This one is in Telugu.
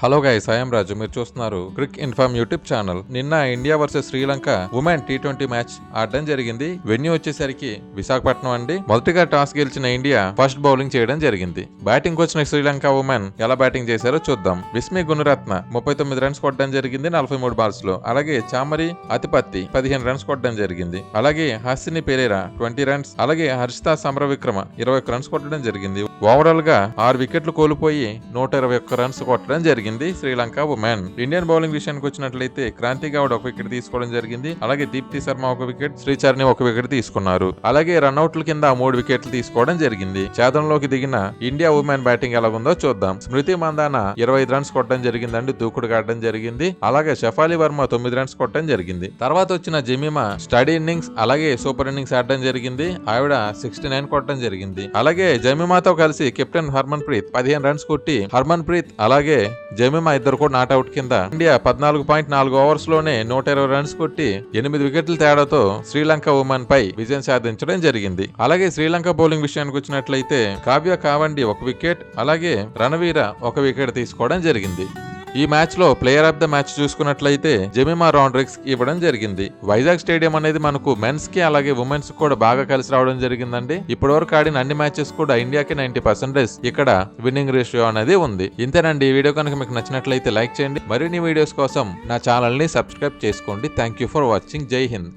హలో గైస్, ఐఎమ్ రాజు. మీరు చూస్తున్నారు క్రిక్ ఇన్ఫార్మ్ యూట్యూబ్ ఛానల్. నిన్న India versus Sri Lanka women T20 match ఆడడం జరిగింది. వెన్యూ వచ్చేసరికి విశాఖపట్నం అండి. మొదటిగా టాస్ గెలిచిన ఇండియా ఫస్ట్ బౌలింగ్ చేయడం జరిగింది. బ్యాటింగ్ వచ్చిన శ్రీలంక ఉమెన్ ఎలా బ్యాటింగ్ చేశారో చూద్దాం. విస్మి గుణరత్న 39 రన్స్ కొట్టడం జరిగింది 43 బాల్స్ లో. అలాగే చామరి అతిపత్తి 15 రన్స్ కొట్టడం జరిగింది. అలాగే హాసిని పెరేరా 20 రన్స్, అలాగే హర్షిత సమరవిక్రమ 21 రన్స్ కొట్టడం జరిగింది. ఓవరాల్ గా 6 వికెట్లు కోల్పోయి 121 రన్స్ కొట్టడం జరిగింది శ్రీలంక ఉమెన్. ఇండియన్ బౌలింగ్ విషయానికి వచ్చినట్లయితే క్రాంతి గౌడ్ 1 వికెట్ తీసుకోవడం జరిగింది. అలాగే దీప్తి శర్మ 1 వికెట్, శ్రీచర్ని 1 వికెట్ తీసుకున్నారు. అలాగే రన్అట్ల కింద 3 వికెట్లు తీసుకోవడం జరిగింది. ఛేదంలోకి దిగిన ఇండియా ఉమెన్ బ్యాటింగ్ ఎలా ఉందో చూద్దాం. స్మృతి మందాన 25 రన్స్ కొట్టడం జరిగిందండి, దూకుడు కాడడం జరిగింది. అలాగే షఫాలి వర్మ 9 రన్స్ కొట్టడం జరిగింది. తర్వాత వచ్చిన జెమిమా స్టడీ ఇన్నింగ్స్ అలాగే సూపర్ ఇన్నింగ్స్ ఆడడం జరిగింది. ఆవిడ 69 కొట్టడం జరిగింది. అలాగే జెమిమాతో కలిసి కెప్టెన్ హర్మన్ ప్రీత్ 15 రన్స్ కొట్టి హర్మన్ ప్రీత్ అలాగే జెమిమా ఇద్దరు కూడా నాట్అవుట్ కింద ఇండియా 14.4 ఓవర్స్ లోనే 120 రన్స్ కొట్టి 8 వికెట్ల తేడాతో శ్రీలంక ఉమెన్ పై విజయం సాధించడం జరిగింది. అలాగే శ్రీలంక బౌలింగ్ విషయానికి వచ్చినట్లయితే కావ్య కావండి 1 వికెట్, అలాగే రణవీర 1 వికెట్ తీసుకోవడం జరిగింది. ఈ మ్యాచ్ లో ప్లేయర్ ఆఫ్ ద మ్యాచ్ చూసుకున్నట్లయితే జెమిమా రాడ్రిక్స్ ఇవ్వడం జరిగింది. వైజాగ్ స్టేడియం అనేది మనకు మెన్స్ కి అలాగే ఉమెన్స్ కూడా బాగా కలిసి రావడం జరిగిందండి. ఇప్పటి వరకు ఆడిన అన్ని మ్యాచెస్ కూడా ఇండియాకి 90% ఇక్కడ విన్నింగ్ రేషియో అనేది ఉంది. ఇంతేనండి. ఈ వీడియో కనుక మీకు నచ్చినట్లయితే లైక్ చేయండి. మరిన్ని వీడియోస్ కోసం నా ఛానల్ ని సబ్స్క్రైబ్ చేసుకోండి. Thank you for watching. జై హింద్.